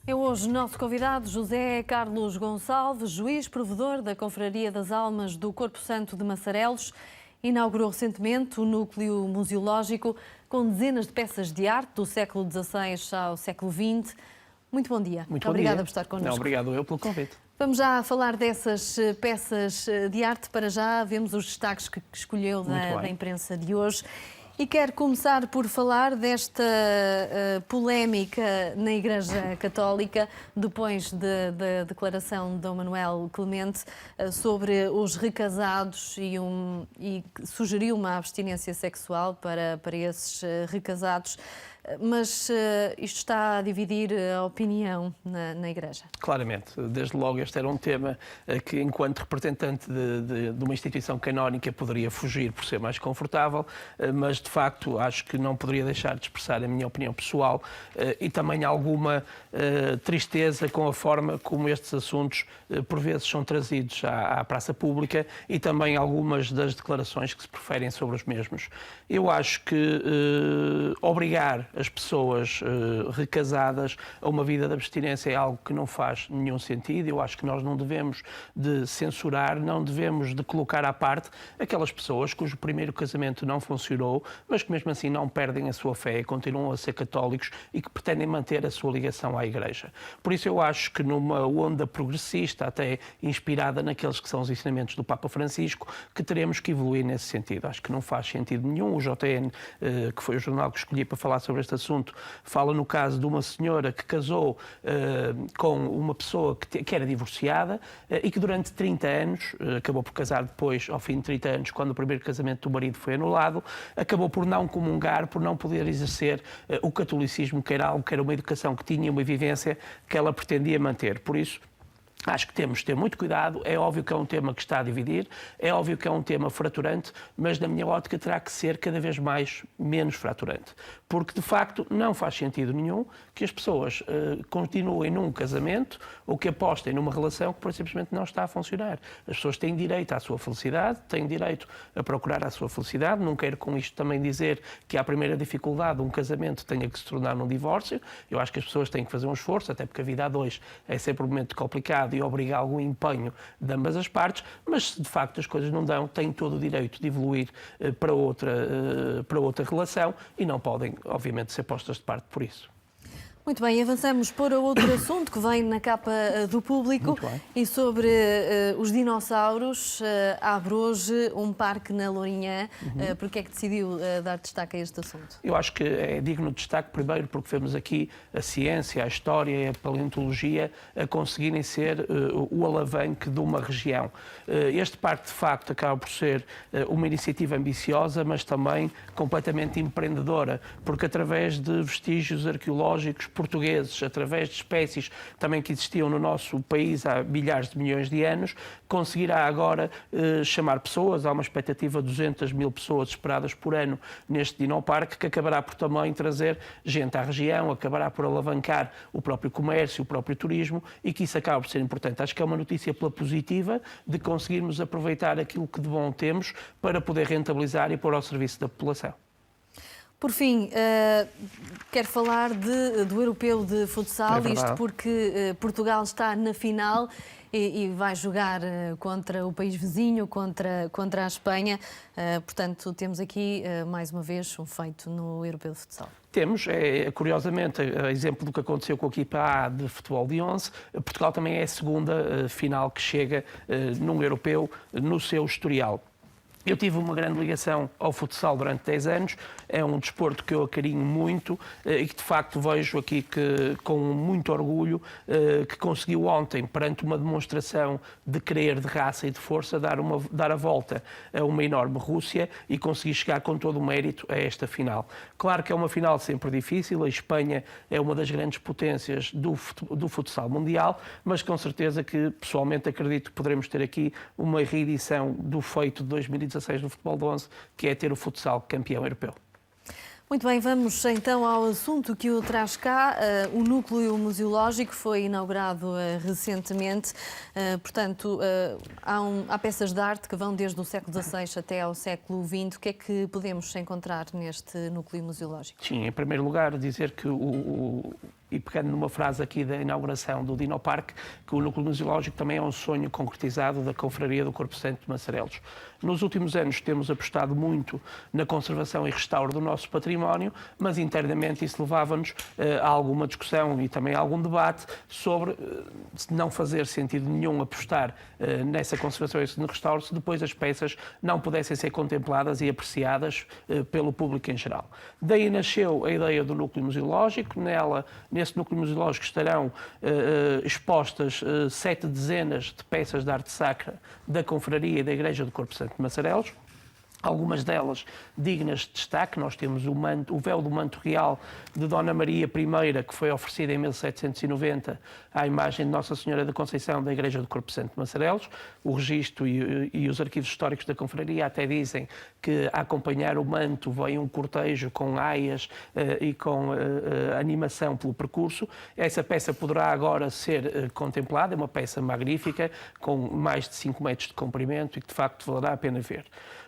É hoje nosso convidado José Carlos Gonçalves, juiz provedor da Confraria das Almas do Corpo Santo de Massarelos. Inaugurou recentemente o núcleo museológico com dezenas de peças de arte do século XVI ao século XX. Muito bom dia. Muito obrigada por estar connosco. Não, obrigado eu pelo convite. Vamos já falar dessas peças de arte. Para já vemos os destaques que escolheu da imprensa de hoje. E quero começar por falar desta polémica na Igreja Católica, depois da declaração de Dom Manuel Clemente sobre os recasados e sugeriu uma abstinência sexual para esses recasados. Mas isto está a dividir a opinião na Igreja. Claramente. Desde logo este era um tema que, enquanto representante de uma instituição canónica, poderia fugir por ser mais confortável, mas, de facto, acho que não poderia deixar de expressar a minha opinião pessoal e também alguma tristeza com a forma como estes assuntos, por vezes, são trazidos à praça pública e também algumas das declarações que se proferem sobre os mesmos. Eu acho que obrigar as pessoas recasadas a uma vida de abstinência é algo que não faz nenhum sentido. Eu acho que nós não devemos de censurar, não devemos de colocar à parte aquelas pessoas cujo primeiro casamento não funcionou, mas que mesmo assim não perdem a sua fé, continuam a ser católicos e que pretendem manter a sua ligação à Igreja. Por isso eu acho que numa onda progressista, até inspirada naqueles que são os ensinamentos do Papa Francisco, que teremos que evoluir nesse sentido. Acho que não faz sentido nenhum. O JN, que foi o jornal que escolhi para falar sobre este assunto, fala no caso de uma senhora que casou com uma pessoa que era divorciada e que durante 30 anos, acabou por casar depois, ao fim de 30 anos, quando o primeiro casamento do marido foi anulado, acabou por não comungar, por não poder exercer o catolicismo, que era algo, que era uma educação que tinha, uma vivência que ela pretendia manter. Por isso, acho que temos de ter muito cuidado. É óbvio que é um tema que está a dividir, é óbvio que é um tema fraturante, mas na minha ótica terá que ser cada vez menos fraturante. Porque, de facto, não faz sentido nenhum que as pessoas continuem num casamento ou que apostem numa relação que, por simplesmente, não está a funcionar. As pessoas têm direito à sua felicidade, têm direito a procurar a sua felicidade. Não quero com isto também dizer que, à primeira dificuldade, um casamento tenha que se tornar num divórcio. Eu acho que as pessoas têm que fazer um esforço, até porque a vida a dois é sempre um momento complicado e obriga algum empenho de ambas as partes, mas se de facto as coisas não dão, têm todo o direito de evoluir para outra relação e não podem, obviamente, ser postas de parte por isso. Muito bem, avançamos para outro assunto que vem na capa do Público e sobre os dinossauros. Abre hoje um parque na Lourinhã. Porque é que decidiu dar destaque a este assunto? Eu acho que é digno de destaque, primeiro, porque vemos aqui a ciência, a história e a paleontologia a conseguirem ser o alavanque de uma região. Este parque, de facto, acaba por ser uma iniciativa ambiciosa, mas também completamente empreendedora, porque através de vestígios arqueológicos portugueses, através de espécies também que existiam no nosso país há milhares de milhões de anos, conseguirá agora chamar pessoas. Há uma expectativa de 200 mil pessoas esperadas por ano neste Dinoparque, que acabará por também trazer gente à região, acabará por alavancar o próprio comércio, o próprio turismo, e que isso acaba por ser importante. Acho que é uma notícia pela positiva de conseguirmos aproveitar aquilo que de bom temos para poder rentabilizar e pôr ao serviço da população. Por fim, quero falar do Europeu de Futsal, isto porque Portugal está na final e vai jogar contra o país vizinho, contra a Espanha. Portanto, temos aqui, mais uma vez, um feito no Europeu de Futsal. Temos, curiosamente, a exemplo do que aconteceu com a equipa A de futebol de 11, Portugal também é a segunda final que chega num europeu no seu historial. Eu tive uma grande ligação ao futsal durante 10 anos, é um desporto que eu acarinho muito e que de facto vejo aqui com muito orgulho que conseguiu ontem, perante uma demonstração de querer, de raça e de força, dar a volta a uma enorme Rússia e conseguir chegar com todo o mérito a esta final. Claro que é uma final sempre difícil, a Espanha é uma das grandes potências do futsal mundial, mas com certeza que pessoalmente acredito que poderemos ter aqui uma reedição do feito de 2016 do futebol de 11, que é ter o futsal campeão europeu. Muito bem, vamos então ao assunto que o traz cá. O núcleo museológico foi inaugurado recentemente. Portanto, há peças de arte que vão desde o século XVI até ao século XX. O que é que podemos encontrar neste núcleo museológico? Sim, em primeiro lugar, dizer que e pegando numa frase aqui da inauguração do Dinoparque, que o núcleo museológico também é um sonho concretizado da Confraria do Corpo Santo de Massarelos. Nos últimos anos temos apostado muito na conservação e restauro do nosso património, mas internamente isso levava-nos a alguma discussão e também a algum debate sobre se não fazer sentido nenhum apostar nessa conservação e no restauro se depois as peças não pudessem ser contempladas e apreciadas pelo público em geral. Daí nasceu a ideia do núcleo museológico. Nesse núcleo museológico estarão expostas 7 dezenas de peças de arte sacra da Confraria e da Igreja do Corpo Santo de Massarelos. Algumas delas dignas de destaque. Nós temos o véu do manto real de Dona Maria I, que foi oferecido em 1790 à imagem de Nossa Senhora da Conceição da Igreja do Corpo Santo de Massarelos. O registro e os arquivos históricos da Confraria até dizem que a acompanhar o manto veio um cortejo com aias e com animação pelo percurso. Essa peça poderá agora ser contemplada, é uma peça magnífica, com mais de 5 metros de comprimento e que de facto valerá a pena ver.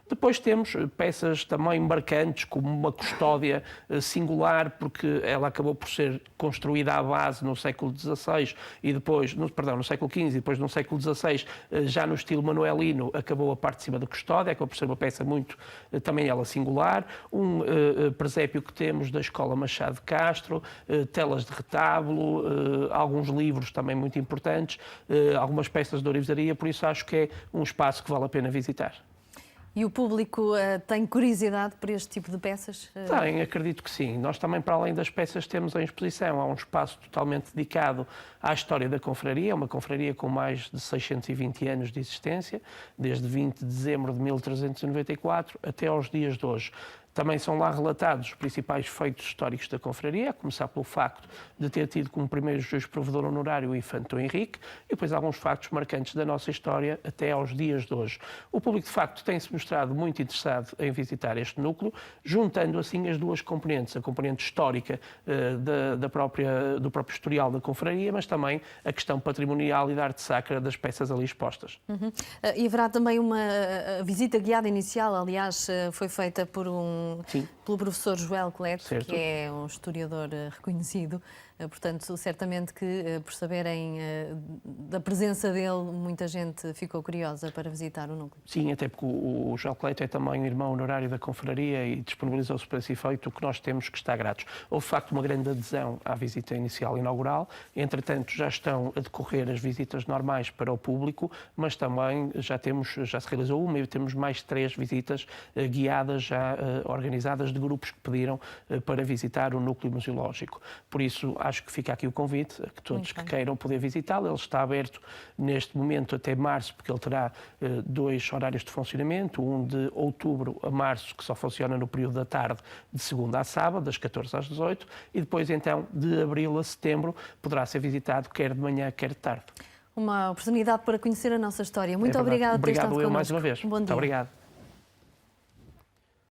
Depois temos peças também marcantes, como uma custódia singular, porque ela acabou por ser construída à base no século XVI e depois, no século XV e depois no século XVI, já no estilo manuelino, acabou a parte de cima da custódia, acabou por ser uma peça muito, também ela singular. Um presépio que temos da Escola Machado de Castro, telas de retábulo, alguns livros também muito importantes, algumas peças de ourivesaria, por isso acho que é um espaço que vale a pena visitar. E o público tem curiosidade por este tipo de peças? Tem, acredito que sim. Nós também, para além das peças, temos em exposição. Há um espaço totalmente dedicado à história da confraria, uma confraria com mais de 620 anos de existência, desde 20 de dezembro de 1394 até aos dias de hoje. Também são lá relatados os principais feitos históricos da confraria, a começar pelo facto de ter tido como primeiro juiz provedor honorário o infante Dom Henrique, e depois alguns factos marcantes da nossa história até aos dias de hoje. O público, de facto, tem-se mostrado muito interessado em visitar este núcleo, juntando assim as duas componentes, a componente histórica do próprio historial da confraria, mas também a questão patrimonial e da arte sacra das peças ali expostas. E haverá também uma visita guiada inicial, aliás, foi feita pelo professor Joel Cleto, certo, que é um historiador reconhecido. Portanto, certamente que, por saberem da presença dele, muita gente ficou curiosa para visitar o núcleo. Sim, até porque o Joel Cleito é também um irmão honorário da confraria e disponibilizou-se para esse efeito, o que nós temos que estar gratos. Houve, de facto, uma grande adesão à visita inicial e inaugural. Entretanto, já estão a decorrer as visitas normais para o público, mas também já se realizou uma e temos mais 3 visitas guiadas, já organizadas, de grupos que pediram para visitar o núcleo museológico. Por isso, acho que fica aqui o convite a que todos que queiram poder visitá-lo. Ele está aberto neste momento até março, porque ele terá 2 horários de funcionamento, um de outubro a março, que só funciona no período da tarde, de segunda a sábado, das 14 às 18, e depois então de abril a setembro poderá ser visitado quer de manhã, quer de tarde. Uma oportunidade para conhecer a nossa história. Muito obrigada por ter estado connosco. Obrigado eu mais uma vez. Um bom dia. Muito obrigado.